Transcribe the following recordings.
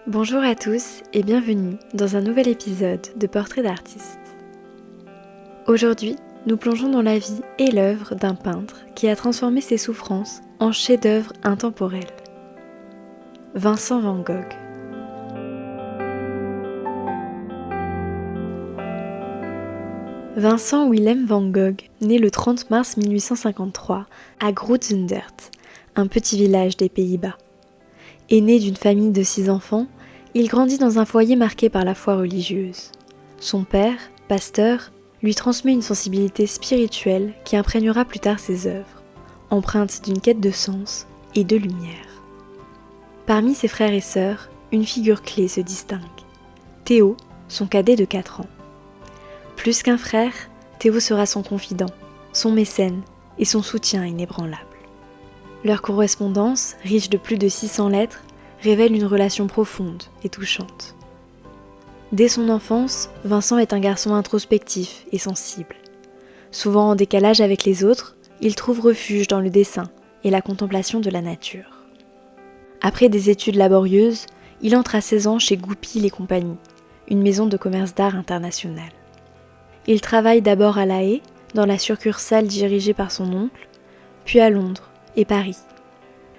Bonjour à tous et bienvenue dans un nouvel épisode de Portrait d'artiste. Aujourd'hui, nous plongeons dans la vie et l'œuvre d'un peintre qui a transformé ses souffrances en chef-d'œuvre intemporel. Vincent van Gogh. Vincent Willem van Gogh naît le 30 mars 1853 à Groot-Zundert, un petit village des Pays-Bas. Aîné d'une famille de 6 enfants, il grandit dans un foyer marqué par la foi religieuse. Son père, pasteur, lui transmet une sensibilité spirituelle qui imprégnera plus tard ses œuvres, empreintes d'une quête de sens et de lumière. Parmi ses frères et sœurs, une figure clé se distingue. Théo, son cadet de 4 ans. Plus qu'un frère, Théo sera son confident, son mécène et son soutien inébranlable. Leur correspondance, riche de plus de 600 lettres, révèle une relation profonde et touchante. Dès son enfance, Vincent est un garçon introspectif et sensible. Souvent en décalage avec les autres, il trouve refuge dans le dessin et la contemplation de la nature. Après des études laborieuses, il entre à 16 ans chez Goupil et compagnie, une maison de commerce d'art internationale. Il travaille d'abord à La Haye, dans la succursale dirigée par son oncle, puis à Londres et Paris.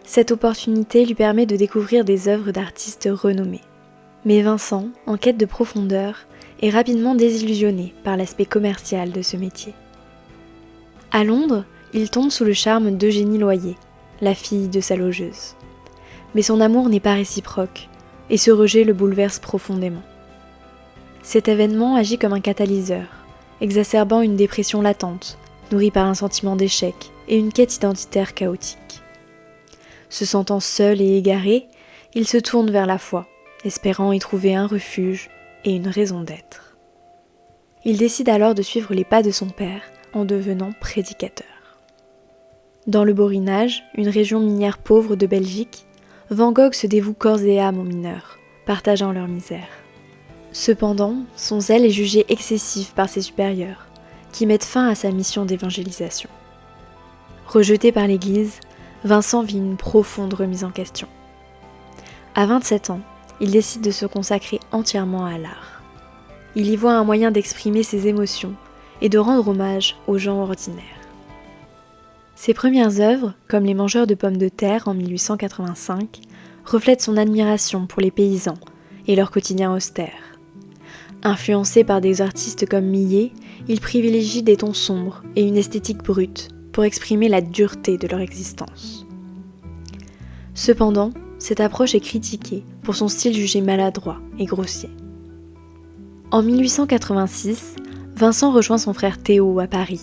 Cette opportunité lui permet de découvrir des œuvres d'artistes renommés. Mais Vincent, en quête de profondeur, est rapidement désillusionné par l'aspect commercial de ce métier. À Londres, il tombe sous le charme d'Eugénie Loyer, la fille de sa logeuse. Mais son amour n'est pas réciproque, et ce rejet le bouleverse profondément. Cet événement agit comme un catalyseur, exacerbant une dépression latente, nourrie par un sentiment d'échec et une quête identitaire chaotique. Se sentant seul et égaré, il se tourne vers la foi, espérant y trouver un refuge et une raison d'être. Il décide alors de suivre les pas de son père en devenant prédicateur. Dans le Borinage, une région minière pauvre de Belgique, Van Gogh se dévoue corps et âme aux mineurs, partageant leur misère. Cependant, son zèle est jugé excessif par ses supérieurs, qui mettent fin à sa mission d'évangélisation. Rejeté par l'Église, Vincent vit une profonde remise en question. À 27 ans, il décide de se consacrer entièrement à l'art. Il y voit un moyen d'exprimer ses émotions et de rendre hommage aux gens ordinaires. Ses premières œuvres, comme Les Mangeurs de pommes de terre en 1885, reflètent son admiration pour les paysans et leur quotidien austère. Influencé par des artistes comme Millet, il privilégie des tons sombres et une esthétique brute pour exprimer la dureté de leur existence. Cependant, cette approche est critiquée pour son style jugé maladroit et grossier. En 1886, Vincent rejoint son frère Théo à Paris.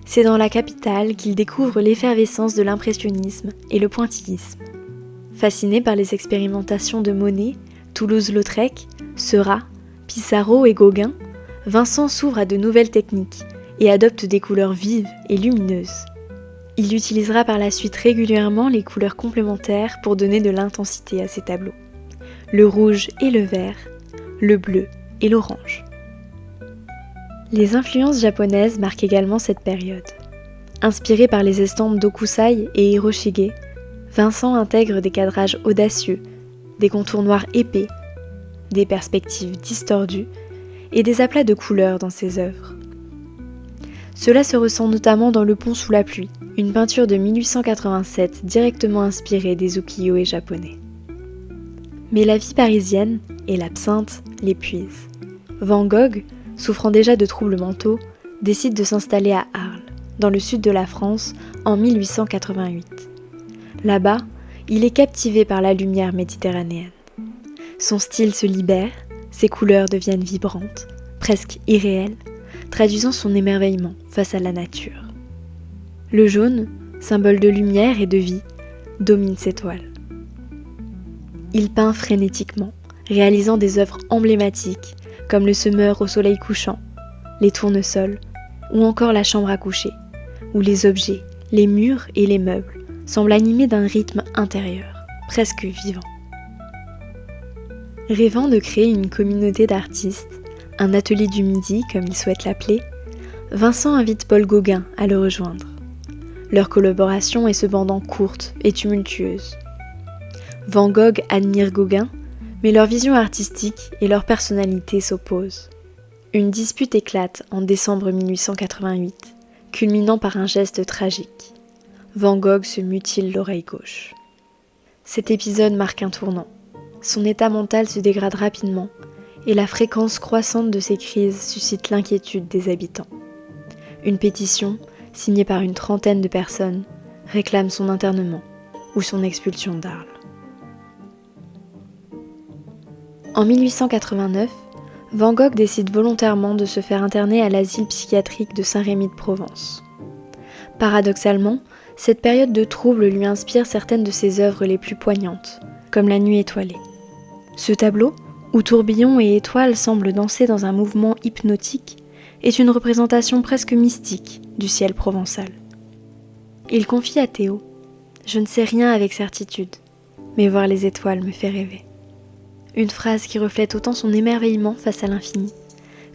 C'est dans la capitale qu'il découvre l'effervescence de l'impressionnisme et le pointillisme. Fasciné par les expérimentations de Monet, Toulouse-Lautrec, Seurat, Pissarro et Gauguin, Vincent s'ouvre à de nouvelles techniques et adopte des couleurs vives et lumineuses. Il utilisera par la suite régulièrement les couleurs complémentaires pour donner de l'intensité à ses tableaux. Le rouge et le vert, le bleu et l'orange. Les influences japonaises marquent également cette période. Inspiré par les estampes d'Okusai et Hiroshige, Vincent intègre des cadrages audacieux, des contours noirs épais, des perspectives distordues et des aplats de couleurs dans ses œuvres. Cela se ressent notamment dans Le Pont sous la pluie, une peinture de 1887 directement inspirée des ukiyo-e japonais. Mais la vie parisienne et l'absinthe l'épuisent. Van Gogh, souffrant déjà de troubles mentaux, décide de s'installer à Arles, dans le sud de la France, en 1888. Là-bas, il est captivé par la lumière méditerranéenne. Son style se libère, ses couleurs deviennent vibrantes, presque irréelles, traduisant son émerveillement face à la nature. Le jaune, symbole de lumière et de vie, domine ses toiles. Il peint frénétiquement, réalisant des œuvres emblématiques comme le semeur au soleil couchant, les tournesols ou encore la chambre à coucher, où les objets, les murs et les meubles semblent animés d'un rythme intérieur, presque vivant. Rêvant de créer une communauté d'artistes, un atelier du midi comme il souhaite l'appeler, Vincent invite Paul Gauguin à le rejoindre. Leur collaboration est cependant courte et tumultueuse. Van Gogh admire Gauguin, Mais leur vision artistique et leur personnalité s'opposent. Une dispute éclate en décembre 1888, culminant par un geste tragique. Van Gogh se mutile l'oreille gauche. Cet épisode marque un tournant. Son état mental se dégrade rapidement et la fréquence croissante de ses crises suscite l'inquiétude des habitants. Une pétition, signée par une trentaine de personnes, réclame son internement ou son expulsion d'Arles. En 1889, Van Gogh décide volontairement de se faire interner à l'asile psychiatrique de Saint-Rémy-de-Provence. Paradoxalement, cette période de trouble lui inspire certaines de ses œuvres les plus poignantes, comme La Nuit étoilée. Ce tableau, où tourbillons et étoiles semblent danser dans un mouvement hypnotique, est une représentation presque mystique du ciel provençal. Il confie à Théo : « Je ne sais rien avec certitude, mais voir les étoiles me fait rêver. » Une phrase qui reflète autant son émerveillement face à l'infini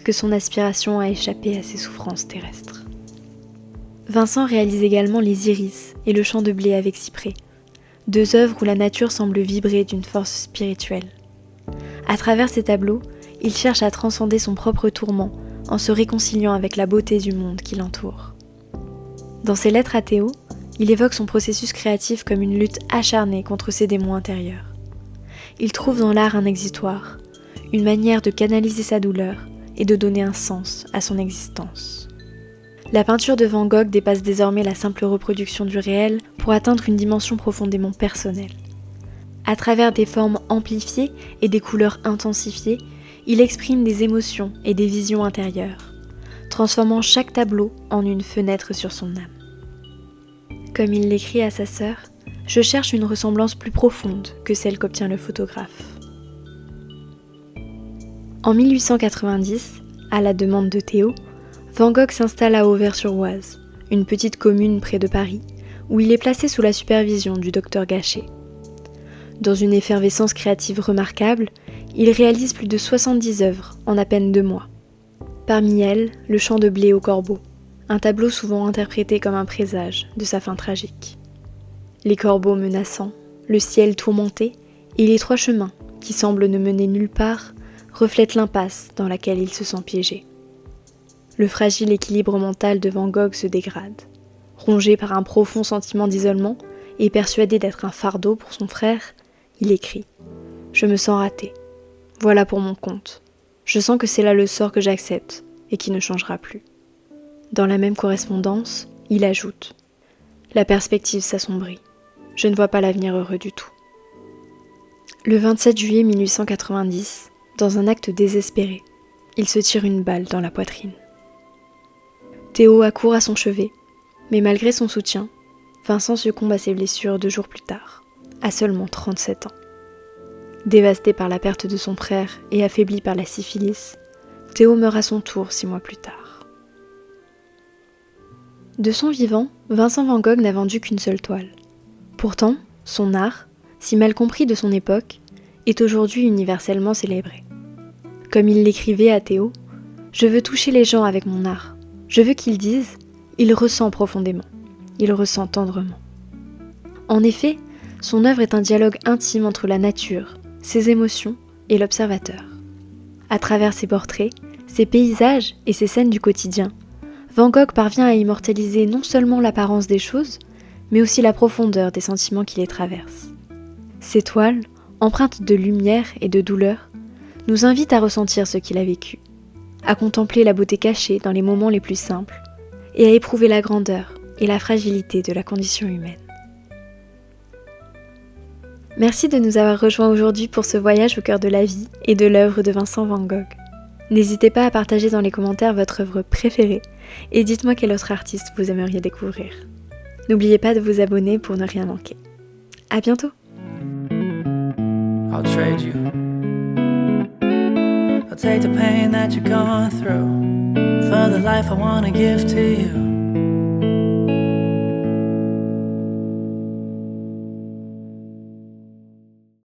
que son aspiration à échapper à ses souffrances terrestres. Vincent réalise également Les Iris et Le Champ de blé avec cyprès, deux œuvres où la nature semble vibrer d'une force spirituelle. À travers ces tableaux, il cherche à transcender son propre tourment en se réconciliant avec la beauté du monde qui l'entoure. Dans ses lettres à Théo, il évoque son processus créatif comme une lutte acharnée contre ses démons intérieurs. Il trouve dans l'art un exutoire, une manière de canaliser sa douleur et de donner un sens à son existence. La peinture de Van Gogh dépasse désormais la simple reproduction du réel pour atteindre une dimension profondément personnelle. À travers des formes amplifiées et des couleurs intensifiées, il exprime des émotions et des visions intérieures, transformant chaque tableau en une fenêtre sur son âme. Comme il l'écrit à sa sœur, « Je cherche une ressemblance plus profonde que celle qu'obtient le photographe. » En 1890, à la demande de Théo, Van Gogh s'installe à Auvers-sur-Oise, une petite commune près de Paris, où il est placé sous la supervision du docteur Gachet. Dans une effervescence créative remarquable, il réalise plus de 70 œuvres en à peine 2 mois. Parmi elles, Le Champ de blé au corbeau, un tableau souvent interprété comme un présage de sa fin tragique. Les corbeaux menaçants, le ciel tourmenté et les 3 chemins, qui semblent ne mener nulle part, reflètent l'impasse dans laquelle il se sent piégé. Le fragile équilibre mental de Van Gogh se dégrade. Rongé par un profond sentiment d'isolement et persuadé d'être un fardeau pour son frère, il écrit « Je me sens raté. Voilà pour mon compte. Je sens que c'est là le sort que j'accepte et qui ne changera plus. » Dans la même correspondance, il ajoute « La perspective s'assombrit. Je ne vois pas l'avenir heureux du tout. » Le 27 juillet 1890, dans un acte désespéré, il se tire une balle dans la poitrine. Théo accourt à son chevet, mais malgré son soutien, Vincent succombe à ses blessures 2 jours plus tard, à seulement 37 ans. Dévasté par la perte de son frère et affaibli par la syphilis, Théo meurt à son tour 6 mois plus tard. De son vivant, Vincent Van Gogh n'a vendu qu'une seule toile. Pourtant, son art, si mal compris de son époque, est aujourd'hui universellement célébré. Comme il l'écrivait à Théo, « Je veux toucher les gens avec mon art. Je veux qu'ils disent « Il ressent profondément. Il ressent tendrement. » En effet, son œuvre est un dialogue intime entre la nature, ses émotions et l'observateur. À travers ses portraits, ses paysages et ses scènes du quotidien, Van Gogh parvient à immortaliser non seulement l'apparence des choses, mais aussi la profondeur des sentiments qui les traversent. Ses toiles, empreintes de lumière et de douleur, nous invitent à ressentir ce qu'il a vécu, à contempler la beauté cachée dans les moments les plus simples, et à éprouver la grandeur et la fragilité de la condition humaine. Merci de nous avoir rejoints aujourd'hui pour ce voyage au cœur de la vie et de l'œuvre de Vincent Van Gogh. N'hésitez pas à partager dans les commentaires votre œuvre préférée et dites-moi quel autre artiste vous aimeriez découvrir. N'oubliez pas de vous abonner pour ne rien manquer. À bientôt! I'll trade you. I'll take the pain that you've gone through for the life I wanna give to you.